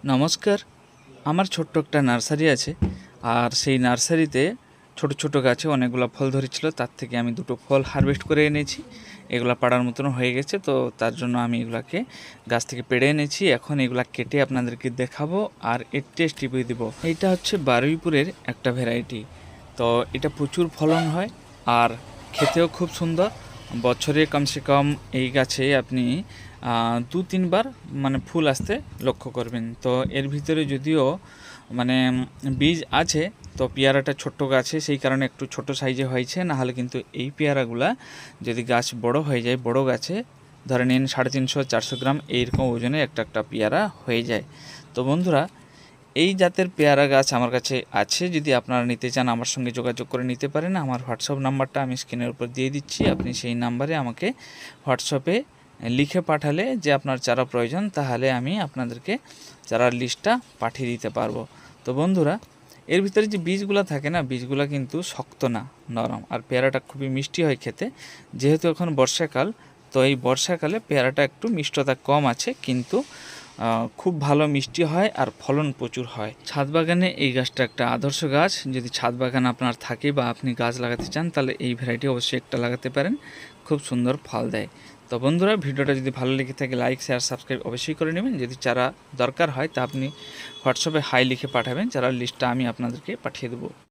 নমস্কার। আমার ছোট্ট একটা নার্সারি আছে, আর সেই নার্সারিতে ছোট ছোট গাছে অনেকগুলো ফল ধরেছিল। তার থেকে আমি দুটো ফল হারভেস্ট করে এনেছি। এগুলা পাড়ার মতন হয়ে গেছে, তো তার জন্য আমি এগুলাকে গাছ থেকে পেড়ে এনেছি। এখন এগুলা কেটে আপনাদেরকে দেখাবো আর এর টেস্ট রিভিউ দেবো। এইটা হচ্ছে বারুইপুরের একটা ভ্যারাইটি, তো এটা প্রচুর ফলন হয় আর খেতেও খুব সুন্দর। বছরে কমসে কম এই গাছে আপনি 2-3 বার মানে ফুল আসতে লক্ষ্য করবেন। তো এর ভিতরে যদিও মানে বীজ আছে, তো পেয়ারাটা ছোট্ট গাছে সেই কারণে একটু ছোট সাইজে হয়েছে, না হলে কিন্তু এই পেয়ারাগুলা যদি গাছ বড় হয়ে যায়, বড় গাছে ধরে নিন 350-400 গ্রাম এইরকম ওজনে একটা একটা পেয়ারা হয়ে যায়। তো বন্ধুরা, এই জাতের পেয়ারা গাছ আমার কাছে আছে। যদি আপনারা নিতে চান আমার সঙ্গে যোগাযোগ করে নিতে পারেন। আমার হোয়াটসঅ্যাপ নাম্বারটা আমি স্ক্রিনের উপর দিয়ে দিচ্ছি। আপনি সেই নাম্বারে আমাকে হোয়াটসঅ্যাপে লিখে পাঠালে যে আপনার চারা প্রয়োজন, তাহলে আমি আপনাদেরকে চারার লিস্টটা পাঠিয়ে দিতে পারবো। তো বন্ধুরা, এর ভিতরে যে বীজগুলো থাকে না, বীজগুলো কিন্তু শক্ত না, নরম। আর পেয়ারাটা খুবই মিষ্টি হয় খেতে। যেহেতু এখন বর্ষাকাল, তো এই বর্ষাকালে পেয়ারাটা একটু মিষ্টতা কম আছে, কিন্তু খুব ভালো মিষ্টি হয় আর ফলন প্রচুর হয়। ছাদ বাগানে এই গাছটা একটা আদর্শ গাছ। যদি ছাদ বাগান আপনার থাকে বা আপনি গাছ লাগাতে চান, তাহলে এই ভ্যারাইটি অবশ্যই একটা লাগাতে পারেন, খুব সুন্দর ফল দেয়। তো বন্ধুরা, ভিডিওটা যদি ভালো লেগে থাকে লাইক শেয়ার সাবস্ক্রাইব অবশ্যই করে নেবেন। যদি চারা দরকার হয় তা আপনি হোয়াটসঅ্যাপে হাই লিখে পাঠাবেন, চারার লিস্টটা আমি আপনাদেরকে পাঠিয়ে দেবো।